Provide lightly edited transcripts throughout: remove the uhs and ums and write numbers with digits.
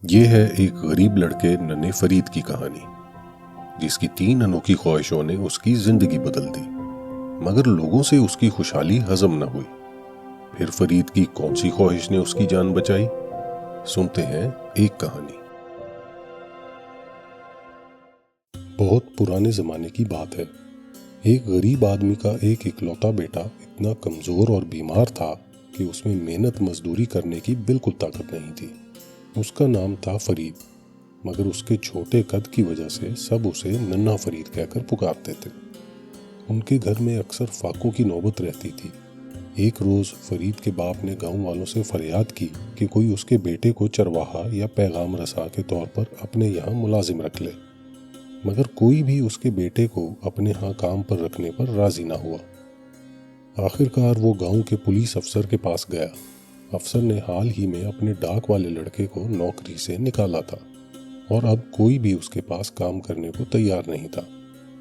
یہ ہے ایک غریب لڑکے ننھے فرید کی کہانی، جس کی 3 انوکھی خواہشوں نے اس کی زندگی بدل دی، مگر لوگوں سے اس کی خوشحالی ہضم نہ ہوئی۔ پھر فرید کی کون سی خواہش نے اس کی جان بچائی؟ سنتے ہیں ایک کہانی۔ بہت پرانے زمانے کی بات ہے۔ ایک غریب آدمی کا ایک اکلوتا بیٹا اتنا کمزور اور بیمار تھا کہ اس میں محنت مزدوری کرنے کی بالکل طاقت نہیں تھی۔ اس کا نام تھا فرید، مگر اس کے چھوٹے قد کی وجہ سے سب اسے ننھا فرید کہہ کر پکارتے تھے۔ ان کے گھر میں اکثر فاقوں کی نوبت رہتی تھی۔ ایک روز فرید کے باپ نے گاؤں والوں سے فریاد کی کہ کوئی اس کے بیٹے کو چرواہا یا پیغام رساں کے طور پر اپنے یہاں ملازم رکھ لے، مگر کوئی بھی اس کے بیٹے کو اپنے ہاں کام پر رکھنے پر راضی نہ ہوا۔ آخرکار وہ گاؤں کے پولیس افسر کے پاس گیا۔ افسر نے حال ہی میں اپنے ڈاک والے لڑکے کو نوکری سے نکالا تھا، اور اب کوئی بھی اس کے پاس کام کرنے کو تیار نہیں تھا،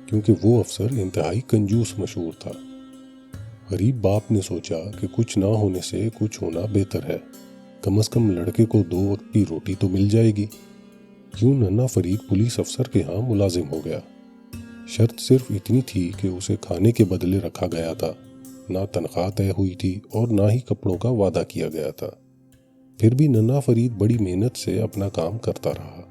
کیونکہ وہ افسر انتہائی کنجوس مشہور تھا۔ غریب باپ نے سوچا کہ کچھ نہ ہونے سے کچھ ہونا بہتر ہے، کم از کم لڑکے کو 2 وقت کی روٹی تو مل جائے گی۔ یوں ننھا فرید پولیس افسر کے ہاں ملازم ہو گیا۔ شرط صرف اتنی تھی کہ اسے کھانے کے بدلے رکھا گیا تھا، نہ تنخواہ طے ہوئی تھی اور نہ ہی کپڑوں کا وعدہ کیا گیا تھا۔ پھر بھی ننھا فرید بڑی محنت سے اپنا کام کرتا رہا۔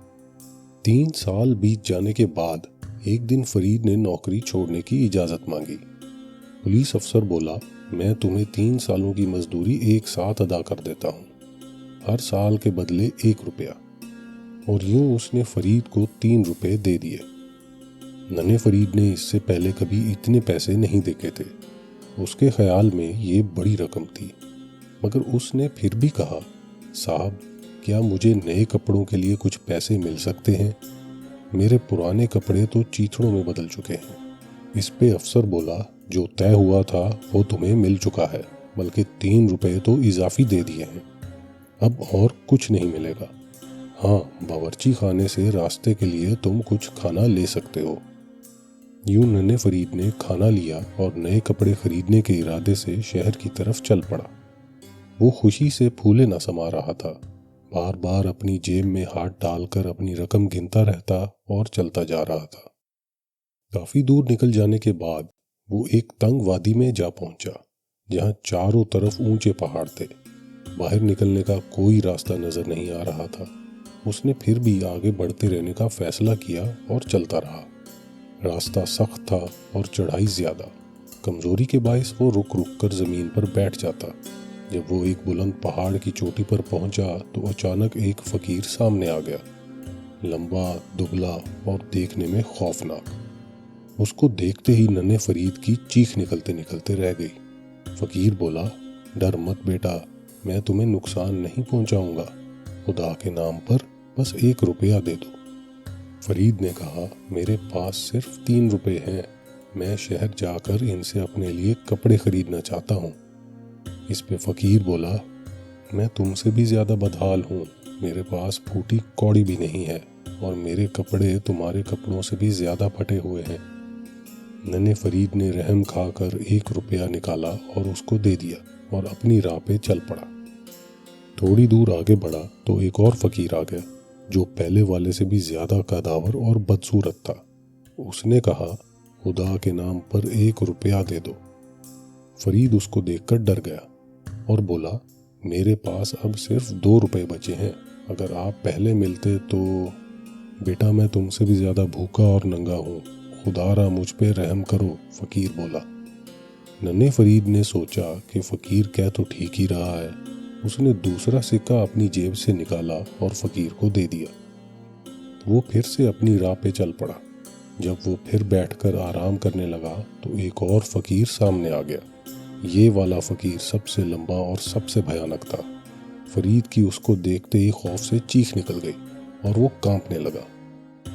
3 سال بیت جانے کے بعد ایک دن فرید نے نوکری چھوڑنے کی اجازت مانگی۔ پولیس افسر بولا، میں تمہیں 3 سالوں کی مزدوری ایک ساتھ ادا کر دیتا ہوں، ہر سال کے بدلے 1 روپیہ۔ اور یوں اس نے فرید کو 3 روپے دے دیے۔ ننھے فرید نے اس سے پہلے کبھی اتنے پیسے نہیں دیکھے تھے۔ اس کے خیال میں یہ بڑی رقم تھی، مگر اس نے پھر بھی کہا، صاحب، کیا مجھے نئے کپڑوں کے لیے کچھ پیسے مل سکتے ہیں؟ میرے پرانے کپڑے تو چیتھڑوں میں بدل چکے ہیں۔ اس پہ افسر بولا، جو طے ہوا تھا وہ تمہیں مل چکا ہے، بلکہ 3 روپے تو اضافی دے دیے ہیں، اب اور کچھ نہیں ملے گا۔ ہاں، باورچی خانے سے راستے کے لیے تم کچھ کھانا لے سکتے ہو۔ یوں ننھے فرید نے کھانا لیا اور نئے کپڑے خریدنے کے ارادے سے شہر کی طرف چل پڑا۔ وہ خوشی سے پھولے نہ سما رہا تھا، بار بار اپنی جیب میں ہاتھ ڈال کر اپنی رقم گنتا رہتا اور چلتا جا رہا تھا۔ کافی دور نکل جانے کے بعد وہ ایک تنگ وادی میں جا پہنچا، جہاں چاروں طرف اونچے پہاڑ تھے۔ باہر نکلنے کا کوئی راستہ نظر نہیں آ رہا تھا۔ اس نے پھر بھی آگے بڑھتے رہنے کا فیصلہ کیا اور چلتا رہا۔ راستہ سخت تھا اور چڑھائی زیادہ۔ کمزوری کے باعث وہ رک رک کر زمین پر بیٹھ جاتا۔ جب وہ ایک بلند پہاڑ کی چوٹی پر پہنچا تو اچانک ایک فقیر سامنے آ گیا، لمبا، دبلا اور دیکھنے میں خوفناک۔ اس کو دیکھتے ہی ننھے فرید کی چیخ نکلتے نکلتے رہ گئی۔ فقیر بولا، ڈر مت بیٹا، میں تمہیں نقصان نہیں پہنچاؤں گا، خدا کے نام پر بس 1 روپیہ دے دو۔ فرید نے کہا، میرے پاس صرف 3 روپے ہیں، میں شہر جا کر ان سے اپنے لیے کپڑے خریدنا چاہتا ہوں۔ اس پہ فقیر بولا، میں تم سے بھی زیادہ بدحال ہوں، میرے پاس پھوٹی کوڑی بھی نہیں ہے، اور میرے کپڑے تمہارے کپڑوں سے بھی زیادہ پھٹے ہوئے ہیں۔ ننھے فرید نے رحم کھا کر 1 روپیہ نکالا اور اس کو دے دیا اور اپنی راہ پہ چل پڑا۔ تھوڑی دور آگے بڑھا تو ایک اور فقیر آ گیا، جو پہلے والے سے بھی زیادہ قداور اور بدصورت تھا۔ اس نے کہا، خدا کے نام پر 1 روپیہ دے دو۔ فرید اس کو دیکھ کر ڈر گیا اور بولا، میرے پاس اب صرف 2 روپے بچے ہیں، اگر آپ پہلے ملتے تو۔ بیٹا، میں تم سے بھی زیادہ بھوکا اور ننگا ہوں، خدا را مجھ پہ رحم کرو، فقیر بولا۔ ننھے فرید نے سوچا کہ فقیر کہہ تو ٹھیک ہی رہا ہے۔ اس نے دوسرا سکہ اپنی جیب سے نکالا اور فقیر کو دے دیا۔ وہ پھر سے اپنی راہ پہ چل پڑا۔ جب وہ پھر بیٹھ کر آرام کرنے لگا تو ایک اور فقیر سامنے آ گیا۔ یہ والا فقیر سب سے لمبا اور سب سے بھیانک تھا۔ فرید کی اس کو دیکھتے ہی خوف سے چیخ نکل گئی اور وہ کانپنے لگا۔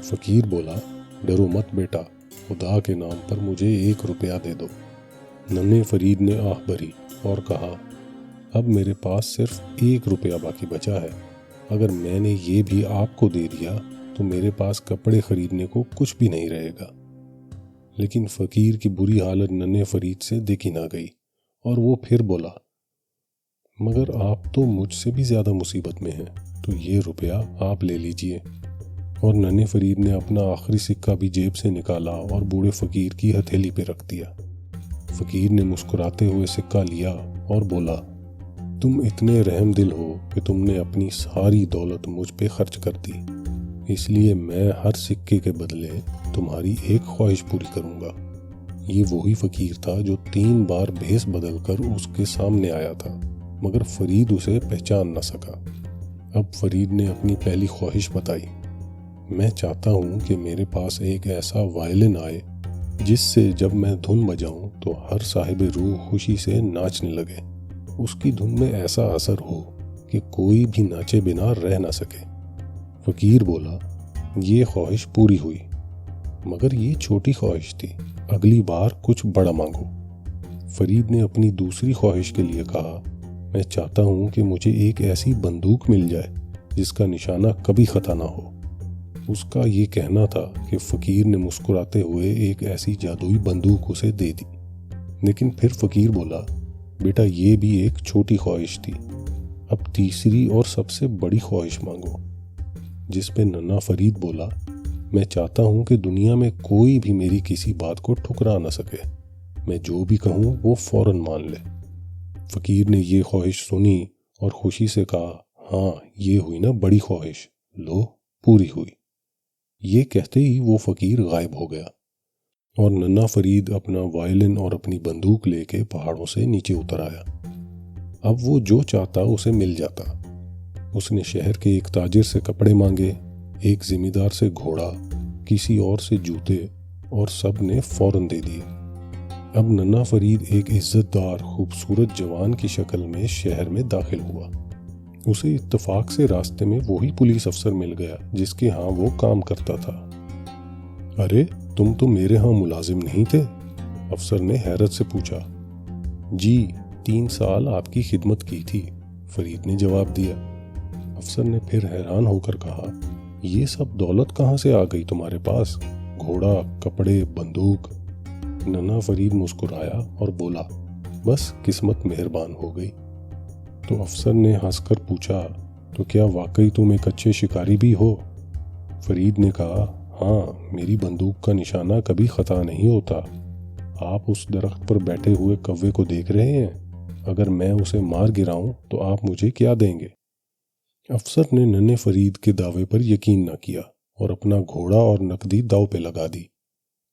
فقیر بولا، ڈرو مت بیٹا، خدا کے نام پر مجھے 1 روپیہ دے دو۔ ننھے فرید نے آہ بھری اور کہا، اب میرے پاس صرف 1 روپیہ باقی بچا ہے، اگر میں نے یہ بھی آپ کو دے دیا تو میرے پاس کپڑے خریدنے کو کچھ بھی نہیں رہے گا۔ لیکن فقیر کی بری حالت ننھے فرید سے دیکھی نہ گئی اور وہ پھر بولا، مگر آپ تو مجھ سے بھی زیادہ مصیبت میں ہیں، تو یہ روپیہ آپ لے لیجئے۔ اور ننھے فرید نے اپنا آخری سکہ بھی جیب سے نکالا اور بوڑھے فقیر کی ہتھیلی پہ رکھ دیا۔ فقیر نے مسکراتے ہوئے سکہ لیا اور بولا، تم اتنے رحم دل ہو کہ تم نے اپنی ساری دولت مجھ پہ خرچ کر دی، اس لیے میں ہر سکے کے بدلے تمہاری ایک خواہش پوری کروں گا۔ یہ وہی فقیر تھا جو 3 بار بھیس بدل کر اس کے سامنے آیا تھا، مگر فرید اسے پہچان نہ سکا۔ اب فرید نے اپنی پہلی خواہش بتائی، میں چاہتا ہوں کہ میرے پاس ایک ایسا وائلن آئے جس سے جب میں دھن بجاؤں تو ہر صاحب روح خوشی سے ناچنے لگے، اس کی دھن میں ایسا اثر ہو کہ کوئی بھی ناچے بنا رہ نہ سکے۔ فقیر بولا، یہ خواہش پوری ہوئی، مگر یہ چھوٹی خواہش تھی، اگلی بار کچھ بڑا مانگو۔ فرید نے اپنی دوسری خواہش کے لیے کہا، میں چاہتا ہوں کہ مجھے ایک ایسی بندوق مل جائے جس کا نشانہ کبھی خطا نہ ہو۔ اس کا یہ کہنا تھا کہ فقیر نے مسکراتے ہوئے ایک ایسی جادوئی بندوق اسے دے دی، لیکن پھر فقیر بولا، بیٹا یہ بھی ایک چھوٹی خواہش تھی، اب تیسری اور سب سے بڑی خواہش مانگو۔ جس پہ ننھا فرید بولا، میں چاہتا ہوں کہ دنیا میں کوئی بھی میری کسی بات کو ٹھکرا نہ سکے، میں جو بھی کہوں وہ فوراً مان لے۔ فقیر نے یہ خواہش سنی اور خوشی سے کہا، ہاں یہ ہوئی نا بڑی خواہش، لو پوری ہوئی۔ یہ کہتے ہی وہ فقیر غائب ہو گیا اور ننھا فرید اپنا وائلن اور اپنی بندوق لے کے پہاڑوں سے نیچے اتر آیا۔ اب وہ جو چاہتا اسے مل جاتا۔ اس نے شہر کے ایک تاجر سے کپڑے مانگے، ایک زمیندار سے گھوڑا، کسی اور سے جوتے، اور سب نے فوراً دے دیے۔ اب ننھا فرید ایک عزت دار خوبصورت جوان کی شکل میں شہر میں داخل ہوا۔ اسے اتفاق سے راستے میں وہی پولیس افسر مل گیا جس کے ہاں وہ کام کرتا تھا۔ ارے تم تو میرے ہاں ملازم نہیں تھے؟ افسر نے حیرت سے پوچھا۔ جی 3 سال آپ کی خدمت کی تھی، فرید نے جواب دیا۔ افسر نے پھر حیران ہو کر کہا، یہ سب دولت کہاں سے آ گئی تمہارے پاس؟ گھوڑا، کپڑے، بندوق؟ ننھا فرید مسکرایا اور بولا، بس قسمت مہربان ہو گئی۔ تو افسر نے ہنس کر پوچھا، تو کیا واقعی تم ایک اچھے شکاری بھی ہو؟ فرید نے کہا، ہاں میری بندوق کا نشانہ کبھی خطا نہیں ہوتا۔ آپ اس درخت پر بیٹھے ہوئے کوے کو دیکھ رہے ہیں، اگر میں اسے مار گراؤں تو آپ مجھے کیا دیں گے؟ افسر نے ننھے فرید کے دعوے پر یقین نہ کیا اور اپنا گھوڑا اور نقدی داؤ پہ لگا دی۔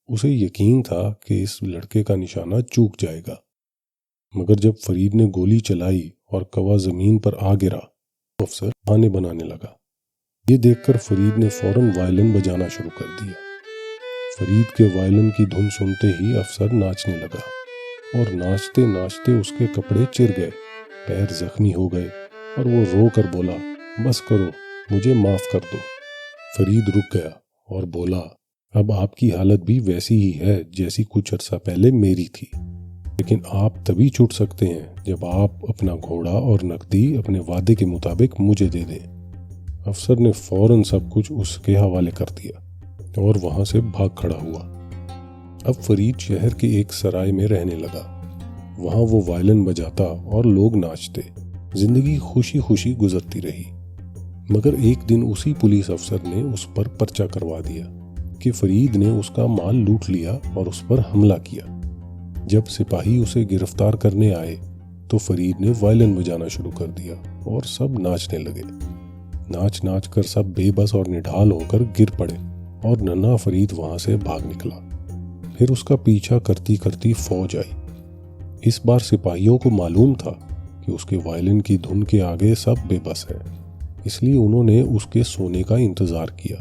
اسے یقین تھا کہ اس لڑکے کا نشانہ چوک جائے گا، مگر جب فرید نے گولی چلائی اور کوا زمین پر آ گرا تو افسر بہانے بنانے لگا۔ یہ دیکھ کر فرید نے فوراً وائلن بجانا شروع کر دیا۔ فرید کے وائلن کی دھن سنتے ہی افسر ناچنے لگا اور ناچتے ناچتے اس کے کپڑے چر گئے، پیر زخمی ہو گئے اور وہ رو کر بولا، بس کرو، مجھے معاف کر دو۔ فرید رک گیا اور بولا، اب آپ کی حالت بھی ویسی ہی ہے جیسی کچھ عرصہ پہلے میری تھی، لیکن آپ تبھی چھوٹ سکتے ہیں جب آپ اپنا گھوڑا اور نقدی اپنے وعدے کے مطابق مجھے دے دیں۔ افسر نے فوراً سب کچھ اس کے حوالے کر دیا اور وہاں سے بھاگ کھڑا ہوا۔ اب فرید شہر کے ایک سرائے میں رہنے لگا۔ وہاں وہ وائلن بجاتا اور لوگ ناچتے، زندگی خوشی خوشی گزرتی رہی۔ مگر ایک دن اسی پولیس افسر نے اس پر پرچہ کروا دیا کہ فرید نے اس کا مال لوٹ لیا اور اس پر حملہ کیا۔ جب سپاہی اسے گرفتار کرنے آئے تو فرید نے وائلن بجانا شروع کر دیا اور سب ناچنے لگے۔ ناچ ناچ کر سب بے بس اور نڈھال ہو کر گر پڑے اور ننھا فرید وہاں سے بھاگ نکلا۔ پھر اس کا پیچھا کرتی کرتی فوج آئی۔ اس بار سپاہیوں کو معلوم تھا کہ اس کے وائلن کی دھن کے آگے سب بے بس ہیں، اس لیے انہوں نے اس کے سونے کا انتظار کیا۔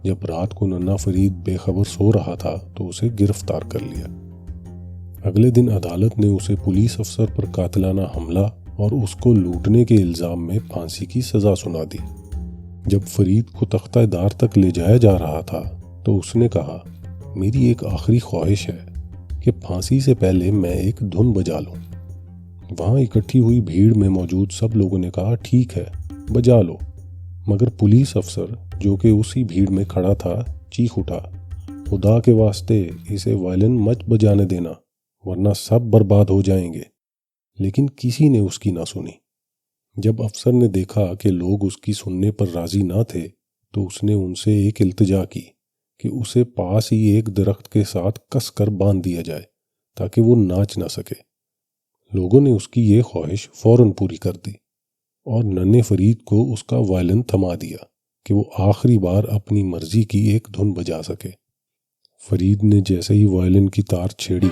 جب رات کو ننھا فرید بے خبر سو رہا تھا تو اسے گرفتار کر لیا۔ اگلے دن عدالت نے اسے پولیس افسر پر قاتلانہ حملہ اور اس کو لوٹنے کے الزام میں پھانسی کی سزا سنا دی۔ جب فرید کو تختہ دار تک لے جایا جا رہا تھا تو اس نے کہا، میری ایک آخری خواہش ہے کہ پھانسی سے پہلے میں ایک دھن بجا لوں۔ وہاں اکٹھی ہوئی بھیڑ میں موجود سب لوگوں نے کہا، ٹھیک ہے بجا لو، مگر پولیس افسر جو کہ اسی بھیڑ میں کھڑا تھا چیخ اٹھا، خدا کے واسطے اسے وائلن مت بجانے دینا ورنہ سب برباد ہو جائیں گے۔ لیکن کسی نے اس کی نہ سنی۔ جب افسر نے دیکھا کہ لوگ اس کی سننے پر راضی نہ تھے تو اس نے ان سے ایک التجا کی کہ اسے پاس ہی ایک درخت کے ساتھ کس کر باندھ دیا جائے تاکہ وہ ناچ نہ سکے۔ لوگوں نے اس کی یہ خواہش فوراً پوری کر دی اور ننھے فرید کو اس کا وائلن تھما دیا کہ وہ آخری بار اپنی مرضی کی ایک دھن بجا سکے۔ فرید نے جیسے ہی وائلن کی تار چھیڑی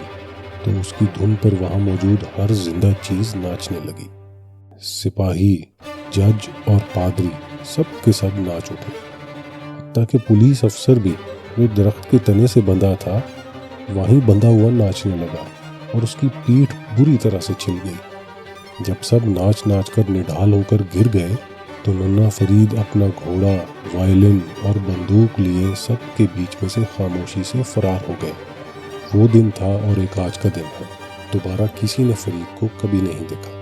تو اس کی دھن پر وہاں موجود ہر زندہ چیز ناچنے لگی۔ سپاہی، جج اور پادری سب کے سب ناچ اٹھے، حتیٰ کہ پولیس افسر بھی جو درخت کے تنے سے بندھا تھا وہیں بندھا ہوا ناچنے لگا اور اس کی پیٹھ بری طرح سے چھل گئی۔ جب سب ناچ ناچ کر نڈھال ہو کر گر گئے تو ننھا فرید اپنا گھوڑا، وائلن اور بندوق لیے سب کے بیچ میں سے خاموشی سے فرار ہو گئے۔ وہ دن تھا اور ایک آج کا دن ہے، دوبارہ کسی نے فرید کو کبھی نہیں دیکھا۔